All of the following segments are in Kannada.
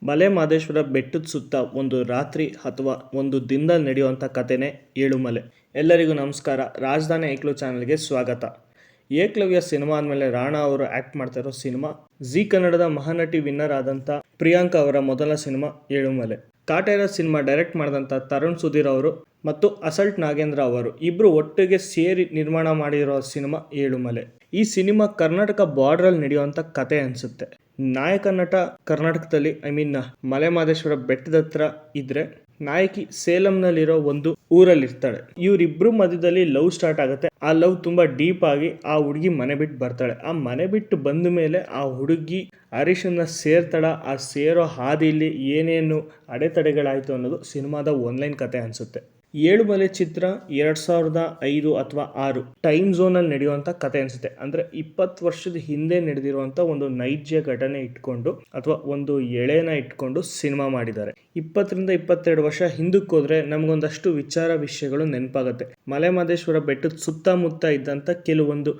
ಮಲೆ ಮಹದೇಶ್ವರ ಬೆಟ್ಟದ ಸುತ್ತ ಒಂದು ರಾತ್ರಿ ಅಥವಾ ಒಂದು ದಿನದಲ್ಲಿ ನಡೆಯುವಂಥ ಕಥೆನೇ ಏಳುಮಲೆ. ಎಲ್ಲರಿಗೂ ನಮಸ್ಕಾರ. ರಾಜಧಾನಿ ಏಕ್ಲು ಚಾನಲ್ಗೆ ಸ್ವಾಗತ. ಏಕಲವ್ಯ ಸಿನಿಮಾ ಆದಮೇಲೆ ರಾಣಾ ಅವರು ಆ್ಯಕ್ಟ್ ಮಾಡ್ತಾ ಇರೋ ಸಿನಿಮಾ ಜಿ ಕನ್ನಡದ ಮಹಾನಟಿ ವಿನ್ನರ್ ಆದಂಥ ಪ್ರಿಯಾಂಕಾ ಅವರ ಮೊದಲ cinema Yelumale. Kaatera cinema direct ಮಾಡಿದಂಥ ತರುಣ್ ಸುಧೀರ್ ಅವರು ಮತ್ತು ಅಸಲ್ಟ್ ನಾಗೇಂದ್ರ ಅವರು ಇಬ್ಬರು ಒಟ್ಟಿಗೆ ಸೇರಿ ನಿರ್ಮಾಣ ಮಾಡಿರೋ ಸಿನಿಮಾ ಏಳುಮಲೆ. ಈ ಸಿನಿಮಾ ಕರ್ನಾಟಕ ಬಾರ್ಡ್ರಲ್ಲಿ ನಡೆಯುವಂಥ ಕತೆ ಅನಿಸುತ್ತೆ. ನಾಯಕ ನಟ ಕರ್ನಾಟಕದಲ್ಲಿ ಮಲೆ ಮಹದೇಶ್ವರ ಬೆಟ್ಟದ ಹತ್ರ ಇದ್ರೆ, ನಾಯಕಿ ಸೇಲಂನಲ್ಲಿರೋ ಒಂದು ಊರಲ್ಲಿ ಇರ್ತಾಳೆ. ಇವರಿಬ್ರು ಮಧ್ಯದಲ್ಲಿ ಲವ್ ಸ್ಟಾರ್ಟ್ ಆಗುತ್ತೆ. ಆ ಲವ್ ತುಂಬಾ ಡೀಪ್ ಆಗಿ ಆ ಹುಡುಗಿ ಮನೆ ಬಿಟ್ಟು ಬರ್ತಾಳೆ. ಆ ಮನೆ ಬಿಟ್ಟು ಬಂದ ಮೇಲೆ ಆ ಹುಡುಗಿ ಹರೀಶನ್ನ ಸೇರ್ತಾಳ. ಆ ಸೇರೋ ಹಾದಿಯಲ್ಲಿ ಏನೇನು ಅಡೆತಡೆಗಳಾಯ್ತು ಅನ್ನೋದು ಸಿನಿಮಾದ ಒನ್ಲೈನ್ ಕತೆ ಅನ್ಸುತ್ತೆ. ಏಳುಮಲೆ ಚಿತ್ರ 2005 ಅಥವಾ 6 ಟೈಮ್ ಝೋನಲ್ಲಿ ನಡೆಯುವಂಥ ಕತೆ ಅನಿಸುತ್ತೆ. ಅಂದರೆ 20 ವರ್ಷದ ಹಿಂದೆ ನಡೆದಿರುವಂಥ ಒಂದು ನೈಜ ಘಟನೆ ಇಟ್ಕೊಂಡು ಅಥವಾ ಒಂದು ಎಳೆನ ಇಟ್ಕೊಂಡು ಸಿನಿಮಾ ಮಾಡಿದ್ದಾರೆ. 20ರಿಂದ 22 ವರ್ಷ ಹಿಂದಕ್ಕೆ ಹೋದ್ರೆ ನಮಗೊಂದಷ್ಟು ವಿಷಯಗಳು ನೆನಪಾಗುತ್ತೆ. ಮಲೆ ಮಹದೇಶ್ವರ ಬೆಟ್ಟದ ಸುತ್ತಮುತ್ತ ಇದ್ದಂಥ ಕೆಲವೊಂದು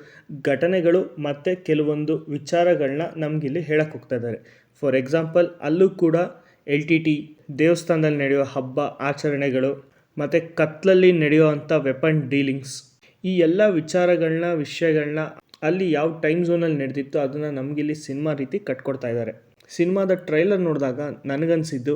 ಘಟನೆಗಳು ಮತ್ತು ಕೆಲವೊಂದು ವಿಚಾರಗಳನ್ನ ನಮಗಿಲ್ಲಿ ಹೇಳಕ್ಕೆ ಹೋಗ್ತಾ ಇದ್ದಾರೆ. ಫಾರ್ ಎಕ್ಸಾಂಪಲ್, ಅಲ್ಲೂ ಕೂಡ LTT ದೇವಸ್ಥಾನದಲ್ಲಿ ನಡೆಯೋ ಹಬ್ಬ ಆಚರಣೆಗಳು ಮತ್ತು ಕತ್ಲಲ್ಲಿ ನಡೆಯುವಂಥ ವೆಪನ್ ಡೀಲಿಂಗ್ಸ್, ಈ ಎಲ್ಲ ವಿಷಯಗಳನ್ನ ಅಲ್ಲಿ ಯಾವ ಟೈಮ್ ಝೋನಲ್ಲಿ ನಡೆದಿತ್ತು ಅದನ್ನು ನಮಗಿಲ್ಲಿ ಸಿನಿಮಾ ರೀತಿ ಕಟ್ಕೊಡ್ತಾ ಇದ್ದಾರೆ. ಸಿನಿಮಾದ ಟ್ರೈಲರ್ ನೋಡಿದಾಗ ನನಗನ್ಸಿದ್ದು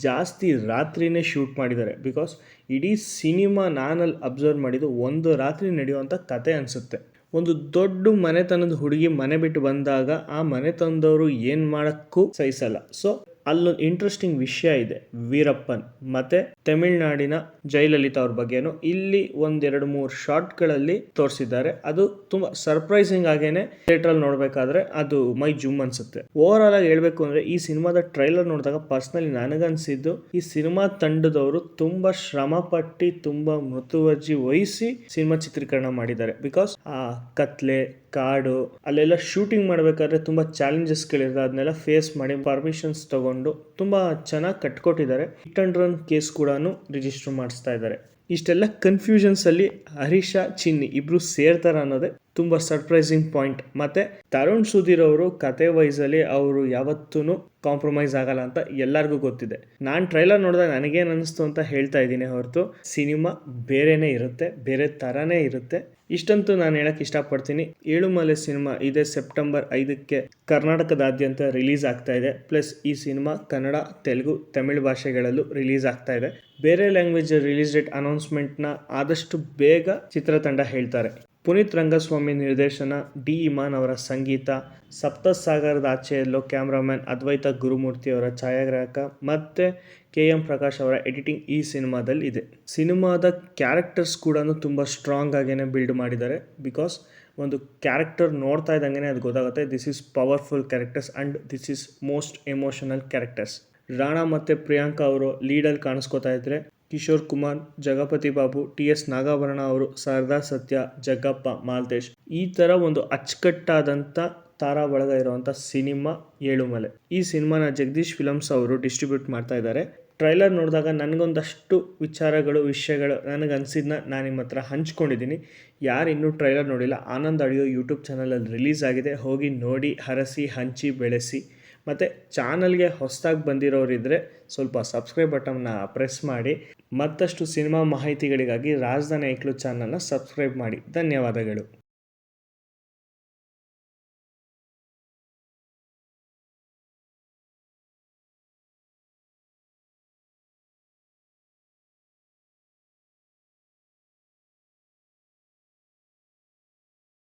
ಜಾಸ್ತಿ ರಾತ್ರಿನೇ ಶೂಟ್ ಮಾಡಿದ್ದಾರೆ. ಬಿಕಾಸ್ ಇಡೀ ಸಿನಿಮಾ ನಾನಲ್ಲಿ ಅಬ್ಸರ್ವ್ ಮಾಡಿದ್ದು ಒಂದು ರಾತ್ರಿ ನಡೆಯುವಂಥ ಕತೆ ಅನಿಸುತ್ತೆ. ಒಂದು ದೊಡ್ಡ ಮನೆತನದ ಹುಡುಗಿ ಮನೆ ಬಿಟ್ಟು ಬಂದಾಗ ಆ ಮನೆತನದವರು ಏನು ಮಾಡೋಕ್ಕೂ ಸಹಿಸಲ್ಲ. ಸೊ ಅಲ್ಲೊಂದು ಇಂಟ್ರೆಸ್ಟಿಂಗ್ ವಿಷಯ ಇದೆ. ವೀರಪ್ಪನ್ ಮತ್ತು ತಮಿಳ್ನಾಡಿನ ಜಯಲಲಿತಾ ಅವ್ರ ಬಗ್ಗೆನೂ ಇಲ್ಲಿ 1-2-3 ಶಾರ್ಟ್ಗಳಲ್ಲಿ ತೋರಿಸಿದ್ದಾರೆ. ಅದು ತುಂಬ ಸರ್ಪ್ರೈಸಿಂಗ್ ಆಗೇನೆ ಥಿಯೇಟ್ರಲ್ಲಿ ನೋಡಬೇಕಾದ್ರೆ ಅದು ಮೈ ಜುಮ್ ಅನ್ಸುತ್ತೆ. ಓವರ್ ಆಲ್ ಆಗಿ ಹೇಳ್ಬೇಕು ಅಂದರೆ ಈ ಸಿನಿಮಾದ ಟ್ರೈಲರ್ ನೋಡಿದಾಗ ಪರ್ಸ್ನಲಿ ನನಗನ್ಸಿದ್ದು ಈ ಸಿನಿಮಾ ತಂಡದವರು ತುಂಬ ಶ್ರಮಪಟ್ಟು ತುಂಬ ಮುತುವರ್ಜಿ ವಹಿಸಿ ಸಿನಿಮಾ ಚಿತ್ರೀಕರಣ ಮಾಡಿದ್ದಾರೆ. ಬಿಕಾಸ್ ಆ ಕತ್ಲೆ ಕಾಡು ಅಲ್ಲೆಲ್ಲ ಶೂಟಿಂಗ್ ಮಾಡಬೇಕಾದ್ರೆ ತುಂಬ ಚಾಲೆಂಜಸ್ಗಳಿರ್ತದೆ. ಅದನ್ನೆಲ್ಲ ಫೇಸ್ ಮಾಡಿ ಪರ್ಮಿಷನ್ಸ್ ತಗೊಂಡು ತುಂಬ ಚೆನ್ನಾಗಿ ಕಟ್ಕೊಟ್ಟಿದ್ದಾರೆ. ಹಿಟ್ ಅಂಡ್ ರನ್ ಕೇಸ್ ಕೂಡ ರಿಜಿಸ್ಟರ್ ಮಾಡಿಸ್ತಾ ಇದ್ದಾರೆ. ಇಷ್ಟೆಲ್ಲ ಕನ್ಫ್ಯೂಷನ್ಸಲ್ಲಿ ಹರೀಶ ಚಿನ್ನಿ ಇಬ್ರು ಸೇರ್ತಾರೆ ಅನ್ನೋದೇ ತುಂಬ ಸರ್ಪ್ರೈಸಿಂಗ್ ಪಾಯಿಂಟ್. ಮತ್ತು ತರುಣ್ ಸುಧೀರ್ ಅವರು ಕತೆ ವೈಸಲ್ಲಿ ಅವರು ಯಾವತ್ತೂ ಕಾಂಪ್ರಮೈಸ್ ಆಗಲ್ಲ ಅಂತ ಎಲ್ಲರಿಗೂ ಗೊತ್ತಿದೆ. ನಾನು ಟ್ರೈಲರ್ ನೋಡಿದಾಗ ನನಗೇನು ಅನ್ನಿಸ್ತು ಅಂತ ಹೇಳ್ತಾ ಇದ್ದೀನಿ ಹೊರತು ಸಿನಿಮಾ ಬೇರೆನೇ ಇರುತ್ತೆ, ಬೇರೆ ಥರನೇ ಇರುತ್ತೆ. ಇಷ್ಟಂತೂ ನಾನು ಹೇಳಕ್ಕೆ ಇಷ್ಟಪಡ್ತೀನಿ. ಏಳುಮಲೆ ಸಿನಿಮಾ ಇದೇ ಸೆಪ್ಟೆಂಬರ್ 5ಕ್ಕೆ ಕರ್ನಾಟಕದಾದ್ಯಂತ ರಿಲೀಸ್ ಆಗ್ತಾ ಇದೆ. ಪ್ಲಸ್ ಈ ಸಿನಿಮಾ ಕನ್ನಡ, ತೆಲುಗು, ತಮಿಳು ಭಾಷೆಗಳಲ್ಲೂ ರಿಲೀಸ್ ಆಗ್ತಾ ಇದೆ. ಬೇರೆ ಲ್ಯಾಂಗ್ವೇಜ್ ರಿಲೀಸ್ ಡೇಟ್ ಅನೌನ್ಸ್ಮೆಂಟ್ನ ಆದಷ್ಟು ಬೇಗ ಚಿತ್ರತಂಡ ಹೇಳ್ತಾರೆ. ಪುನೀತ್ ರಂಗಸ್ವಾಮಿ ನಿರ್ದೇಶನ, ಡಿ ಇಮಾನ್ ಅವರ ಸಂಗೀತ, ಸಪ್ತಸಾಗರದ ಆಚೆಯಲ್ಲೋ ಕ್ಯಾಮ್ರಾಮನ್ ಅದ್ವೈತ ಗುರುಮೂರ್ತಿ ಅವರ ಛಾಯಾಗ್ರಾಹಕ ಮತ್ತು KM ಪ್ರಕಾಶ್ ಅವರ ಎಡಿಟಿಂಗ್ ಈ ಸಿನಿಮಾದಲ್ಲಿ ಇದೆ. ಸಿನಿಮಾದ ಕ್ಯಾರೆಕ್ಟರ್ಸ್ ಕೂಡ ತುಂಬ ಸ್ಟ್ರಾಂಗ್ ಆಗೇನೆ ಬಿಲ್ಡ್ ಮಾಡಿದ್ದಾರೆ. ಬಿಕಾಸ್ ಒಂದು ಕ್ಯಾರೆಕ್ಟರ್ ನೋಡ್ತಾ ಇದ್ದಂಗೆ ಅದು ಗೊತ್ತಾಗುತ್ತೆ, this is powerful characters and this is most emotional characters. Rana ಮತ್ತು ಪ್ರಿಯಾಂಕಾ ಅವರು ಲೀಡಲ್ಲಿ ಕಾಣಿಸ್ಕೋತಾ ಇದ್ರೆ, ಕಿಶೋರ್ ಕುಮಾರ್, ಜಗಪತಿ ಬಾಬು, TS ನಾಗಾಭರಣ ಅವರು, ಸರ್ದಾರ್ ಸತ್ಯ, ಜಗ್ಗಪ್ಪ, ಮಾಲ್ತೇಶ್, ಈ ಥರ ಒಂದು ಅಚ್ಚುಕಟ್ಟಾದಂಥ ತಾರಾ ಬಳಗ ಇರುವಂಥ ಸಿನಿಮಾ ಏಳುಮಲೆ. ಈ ಸಿನಿಮಾನ ಜಗದೀಶ್ ಫಿಲಮ್ಸ್ ಅವರು ಡಿಸ್ಟ್ರಿಬ್ಯೂಟ್ ಮಾಡ್ತಾ ಇದ್ದಾರೆ. ಟ್ರೈಲರ್ ನೋಡಿದಾಗ ನನಗೊಂದಷ್ಟು ವಿಷಯಗಳು ನನಗನ್ಸಿದ್ನ ನಾನು ನಿಮ್ಮ ಹತ್ರ ಹಂಚ್ಕೊಂಡಿದ್ದೀನಿ. ಯಾರು ಇನ್ನೂ ಟ್ರೈಲರ್ ನೋಡಿಲ್ಲ, ಆನಂದ್ ಆಡಿಯೋ ಯೂಟ್ಯೂಬ್ ಚಾನಲಲ್ಲಿ ರಿಲೀಸ್ ಆಗಿದೆ, ಹೋಗಿ ನೋಡಿ, ಹರಸಿ, ಹಂಚಿ, ಬೆಳೆಸಿ. ಮತ್ತು ಚಾನಲ್ಗೆ ಹೊಸದಾಗಿ ಬಂದಿರೋರಿದ್ದರೆ ಸ್ವಲ್ಪ ಸಬ್ಸ್ಕ್ರೈಬ್ ಬಟನ್ನ ಪ್ರೆಸ್ ಮಾಡಿ. ಮತ್ತಷ್ಟು ಸಿನಿಮಾ ಮಾಹಿತಿಗಳಿಗಾಗಿ ರಾಜಧಾನಿ ಏಕ್ಲು ಚಾನಲ್ನ ಸಬ್ಸ್ಕ್ರೈಬ್ ಮಾಡಿ. ಧನ್ಯವಾದಗಳು.